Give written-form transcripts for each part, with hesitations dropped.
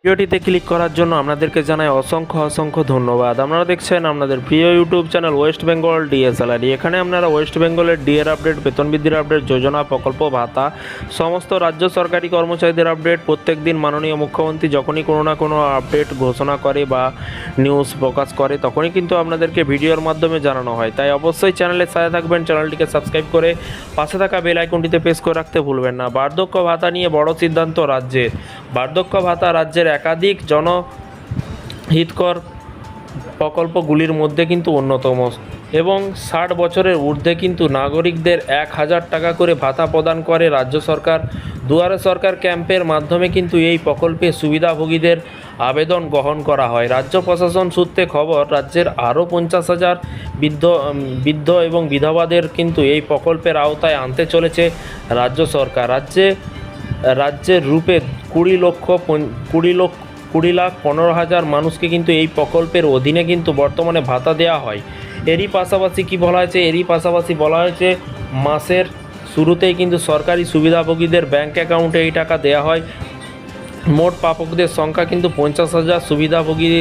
ভিডিওটিতে ক্লিক করার জন্য আপনাদেরকে জানাই অসংখ্য অসংখ্য ধন্যবাদ। আপনারা দেখছেন আপনাদের প্রিয় YouTube channel West Bengal DA salary. এখানে আপনারা ওয়েস্ট বেঙ্গলের ডিএর আপডেট, বেতন বৃদ্ধির আপডেট, যোজনা, প্রকল্প, ভাতা, সমস্ত রাজ্য সরকারি কর্মচারীদের আপডেট প্রত্যেক দিন মাননীয় মুখ্যমন্ত্রী যখনই কোনো না কোনো আপডেট ঘোষণা করে বা নিউজ প্রকাশ করে তখনই কিন্তু আপনাদেরকে ভিডিওর মাধ্যমে জানানো হয়। তাই অবশ্যই চ্যানেলের সাথে থাকবেন, চ্যানেলটিকে সাবস্ক্রাইব করে পাশে থাকা বেল আইকনটিতে প্রেস করে রাখতে ভুলবেন না। বার্ধক্য ভাতা নিয়ে বড় সিদ্ধান্ত রাজ্যের। বার্ধক্য ভাতা রাজ্যের একাধিক জনহিতকর প্রকল্পগুলির মধ্যে কিন্তু অন্যতম এবং 60 বছরের ঊর্ধ্বে কিন্তু নাগরিকদের 1000 টাকা করে ভাতা প্রদান করে রাজ্য সরকার। দুয়ারে সরকার ক্যাম্পের মাধ্যমে কিন্তু এই প্রকল্পে সুবিধাভোগীদের আবেদন গ্রহণ করা হয়। রাজ্য প্রশাসন সূত্রে খবর, রাজ্যের আরও 50,000 বৃদ্ধ এবং বিধবাদের কিন্তু এই প্রকল্পের আওতায় আনতে চলেছে রাজ্য সরকার। রাজ্যের রূপে 20,15,000 মানুষকে কিন্তু এই প্রকল্পের অধীনে কিন্তু বর্তমানে ভাতা দেওয়া হয়। এরই পাশাপাশি কি বলা হয়েছে, বলা হয়েছে মাসের শুরুতেই কিন্তু সরকারি সুবিধাভোগীদের ব্যাংক অ্যাকাউন্টে এই টাকা দেওয়া হয়। মোট প্রাপকদের সংখ্যা কিন্তু 50,000, সুবিধাভোগীর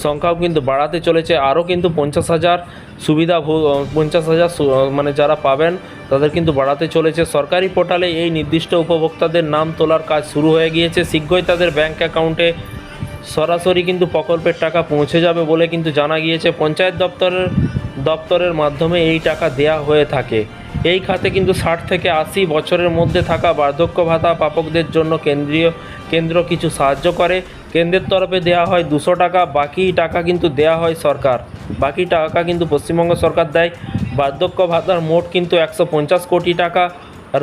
সংখ্যাও কিন্তু বাড়াতে চলেছে। আরও কিন্তু 50,000 মানে যারা পাবেন তাদের কিন্তু বাড়াতে চলেছে। সরকারি পোর্টালে এই নির্দিষ্ট উপভোক্তাদের নাম তোলার কাজ শুরু হয়ে গিয়েছে। শীঘ্রই তাদের ব্যাংক অ্যাকাউন্টে সরাসরি কিন্তু প্রকল্পের টাকা পৌঁছে যাবে বলে কিন্তু জানা গিয়েছে। পঞ্চায়েত দপ্তরের মাধ্যমে এই টাকা দেয়া হয়ে থাকে। এই খাতে কিন্তু 60 থেকে 80 বছরের মধ্যে থাকা বার্ধক্য ভাতা প্রাপকদের জন্য কেন্দ্র কিছু সাহায্য করে। কেন্দ্রের তরফে দেওয়া হয় 200 টাকা, বাকি টাকা কিন্তু দেওয়া হয় সরকার। বাকি টাকা কিন্তু পশ্চিমবঙ্গ সরকার দেয়। বার্ধক্য ভাতার মোট কিন্তু 150 কোটি টাকা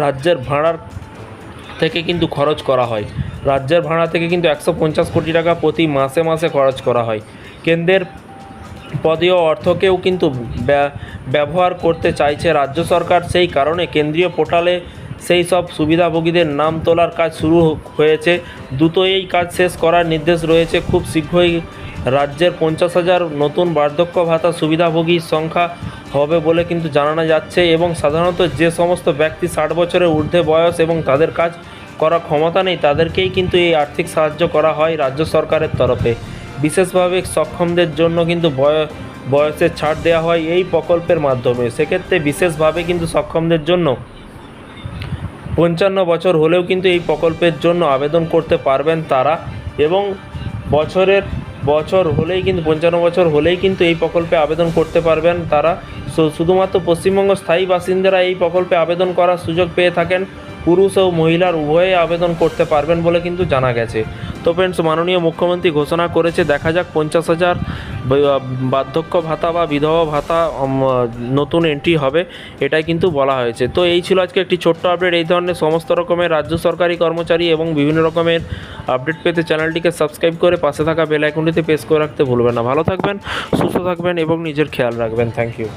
রাজ্যের ভাড়ার থেকে কিন্তু খরচ করা হয়। রাজ্যের ভাড়া থেকে কিন্তু 150 কোটি টাকা প্রতি মাসে মাসে খরচ করা হয়। কেন্দ্রের পদীয় অর্থকেও কিন্তু ব্যবহার করতে চাইছে রাজ্য সরকার। সেই কারণে কেন্দ্রীয় পোর্টালে সেই সব সুবিধাভোগীদের নাম তোলার কাজ শুরু হয়েছে। দ্রুত এই কাজ শেষ করার নির্দেশ রয়েছে। খুব শীঘ্রই রাজ্যের 50,000 নতুন বার্ধক্য ভাতা সুবিধাভোগীর সংখ্যা হবে বলে কিন্তু জানানো যাচ্ছে এবং সাধারণত যে সমস্ত ব্যক্তি 60 বছরের ঊর্ধ্বে বয়স এবং তাদের কাজ করার ক্ষমতা নেই তাদেরকেই কিন্তু এই আর্থিক সাহায্য করা হয় রাজ্য সরকারের তরফে। বিশেষভাবে সক্ষমদের জন্য কিন্তু বয়সের ছাড় দেওয়া হয় এই প্রকল্পের মাধ্যমে। সেক্ষেত্রে বিশেষভাবে কিন্তু সক্ষমদের জন্য 55 বছর হলেও কিন্তু এই প্রকল্পের জন্য আবেদন করতে পারবেন তারা এবং বছর হলেই কিন্তু 55 বছর হলেই কিন্তু এই প্রকল্পে আবেদন করতে পারবেন তারা। শুধুমাত্র পশ্চিমবঙ্গ স্থায়ী বাসিন্দারা এই প্রকল্পে আবেদন করার সুযোগ পেয়ে থাকেন। পুরুষ ও মহিলার উভয়ে আবেদন করতে পারবেন বলে কিন্তু জানা গেছে। তো ফ্রেন্ডস, মাননীয় মুখ্যমন্ত্রী ঘোষণা করেছে, দেখা যাক 50,000 বার্ধক্য ভাতা বা বিধবা ভাতা নতুন এন্ট্রি হবে, এটাই কিন্তু বলা হয়েছে। তো এই ছিল আজকে একটি ছোট্ট আপডেট। এই ধরনের সমস্ত রকমের রাজ্য সরকারি কর্মচারী এবং বিভিন্ন রকমের আপডেট পেতে চ্যানেলটিকে সাবস্ক্রাইব করে পাশে থাকা বেল আইকনটিতে প্রেস করে রাখতে ভুলবেন না। ভালো থাকবেন, সুস্থ থাকবেন এবং নিজের খেয়াল রাখবেন। Thank you.